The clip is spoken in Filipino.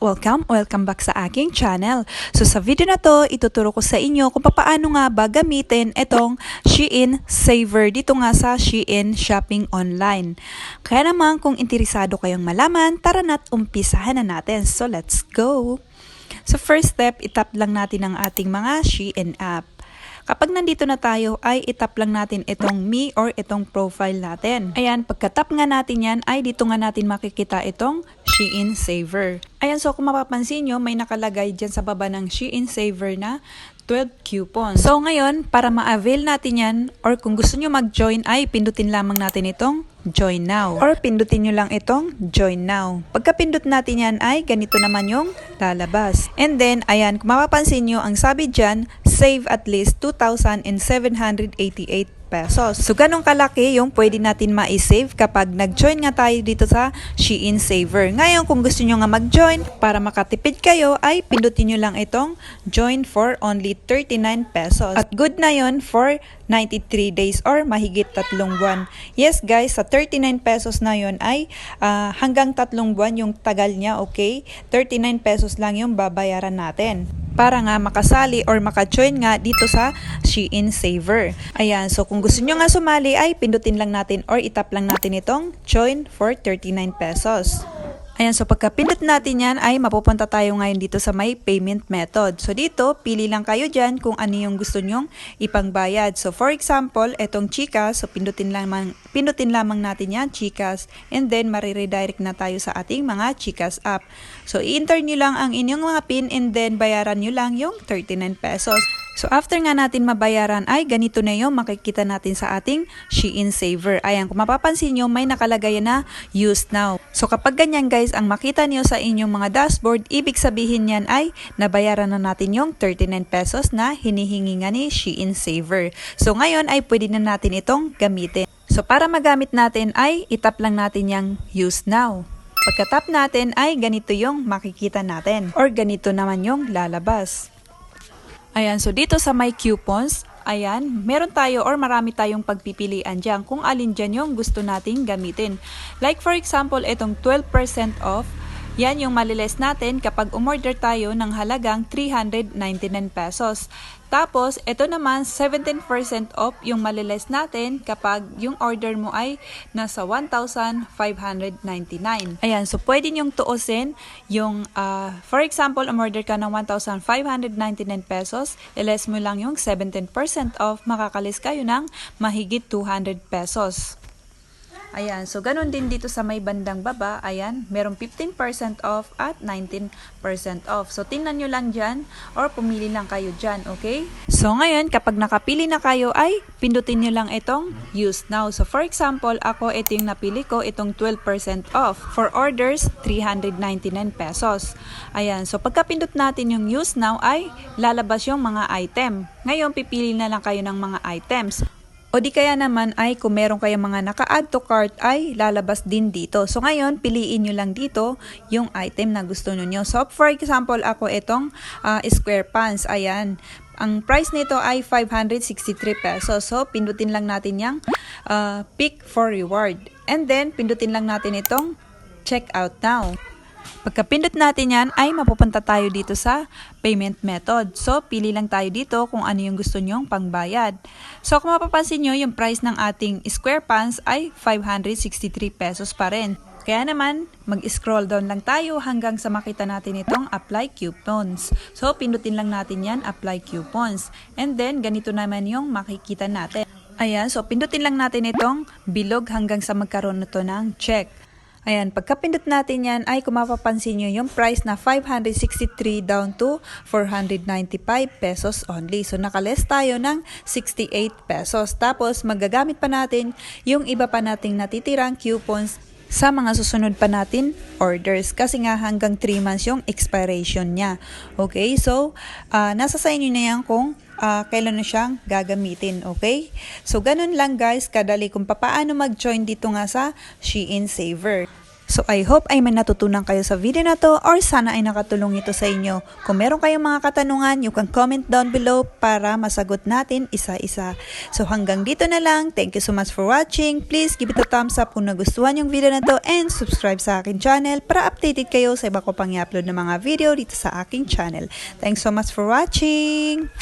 guys! Welcome back sa aking channel. So sa video na to, ituturo ko sa inyo kung paano nga ba gamitin itong Shein Saver dito nga sa Shein Shopping Online. Kaya naman kung interesado kayong malaman, tara na't umpisahan na natin. So let's go! So first step, itap lang natin ang ating mga Shein app. Kapag nandito na tayo ay itap lang natin itong me or itong profile natin. Ayan, pagkatap nga natin yan ay dito nga natin makikita itong Shein Saver. Ayan, so kung mapapansin nyo, may nakalagay dyan sa baba ng Shein Saver na 12 coupons. So ngayon, para ma-avail natin yan or kung gusto nyo mag-join ay pindutin lamang natin itong Join Now. Or pindutin nyo lang itong Join Now. Pagka pindot natin yan ay ganito naman yung lalabas. And then, ayan, kung mapapansin nyo, ang sabi dyan, save at least 2,788 pesos. So, ganun kalaki yung pwede natin ma-save kapag nag-join nga tayo dito sa Shein Saver. Ngayon, kung gusto nyo nga mag-join, para makatipid kayo, ay pindutin nyo lang itong join for only 39 pesos. At good na yon for 93 days or mahigit 3 buwan. Yes guys, sa 39 pesos na yon ay hanggang 3 buwan yung tagal niya, okay? 39 pesos lang yung babayaran natin para nga makasali or maka-join nga dito sa Shein Saver. Ayan, so kung gusto nyo nga sumali ay pindutin lang natin or itap lang natin itong join for 39 pesos. Ayan, so pagka pindot natin yan ay mapupunta tayo ngayon dito sa may payment method. So dito, pili lang kayo dyan kung ano yung gusto nyong ipangbayad. So for example, etong Gcash, so pindutin lamang natin yan, Gcash. And then, mariredirect na tayo sa ating mga Gcash app. So i-enter nyo lang ang inyong mga PIN and then bayaran nyo lang yung 39 pesos. So after nga natin mabayaran ay ganito na yung makikita natin sa ating Shein Saver. Ayan, kung mapapansin nyo, may nakalagay na Use Now. So kapag ganyan guys, ang makita niyo sa inyong mga dashboard, ibig sabihin yan ay nabayaran na natin yung 39 pesos na hinihingi nga ni Shein Saver. So ngayon ay pwede na natin itong gamitin. So para magamit natin ay itap lang natin yung Use Now. Pagkatap natin ay ganito yung makikita natin or ganito naman yung lalabas. Ayan, so dito sa my coupons, ayan, meron tayo or marami tayong pagpipilian dyan kung alin dyan yung gusto nating gamitin. Like for example, itong 12% off, yan yung maliless natin kapag umorder tayo ng halagang 399 pesos. Tapos, ito naman, 17% off yung maliless natin kapag yung order mo ay nasa 1,599. Ayan, so pwede nyong tuusin yung, for example, umorder ka ng 1,599 pesos, iless mo lang yung 17% off, makakalis kayo ng mahigit 200 pesos. Ayan, so ganun din dito sa may bandang baba, ayan, merong 15% off at 19% off. So tingnan nyo lang dyan or pumili lang kayo dyan, okay? So ngayon, kapag nakapili na kayo ay pindutin nyo lang itong Use Now. So for example, ako ito yung napili ko, itong 12% off. For orders, 399 pesos. Ayan, so pagkapindot natin yung Use Now ay lalabas yung mga item. Ngayon, pipili na lang kayo ng mga items. O di kaya naman ay kung meron kayong mga naka-add to cart ay lalabas din dito. So ngayon, piliin nyo lang dito yung item na gusto nyo. So for example, ako itong square pants. Ayan. Ang price nito ay 563 pesos. So pindutin lang natin yung pick for reward. And then pindutin lang natin itong check out now. Pagkapindot natin yan ay mapupunta tayo dito sa payment method. So, pili lang tayo dito kung ano yung gusto nyong pangbayad. So, kung mapapansin nyo, yung price ng ating square pants ay 563 pesos pa rin. Kaya naman, mag-scroll down lang tayo hanggang sa makita natin itong apply coupons. So, pindutin lang natin yan, apply coupons. And then, ganito naman yung makikita natin. Ayan, so pindutin lang natin itong bilog hanggang sa magkaroon nito ng check. Ayan, pagkapindot natin yan ay kung mapapansin nyo yung price na 563 down to 495 pesos only. So nakaless tayo ng 68 pesos. Tapos magagamit pa natin yung iba pa nating natitirang coupons sa mga susunod pa natin orders kasi nga hanggang 3 months yung expiration niya. Okay, so nasa sa inyo na yan kung kailan na siyang gagamitin, okay? So ganun lang guys, kadali kung paano mag-join dito nga sa Shein Saver. So I hope ay may natutunan kayo sa video na to or sana ay nakatulong ito sa inyo. Kung meron kayong mga katanungan, you can comment down below para masagot natin isa-isa. So hanggang dito na lang. Thank you so much for watching. Please give it a thumbs up kung nagustuhan yung video na to and subscribe sa akin channel para updated kayo sa iba ko pang i-upload na mga video dito sa aking channel. Thanks so much for watching!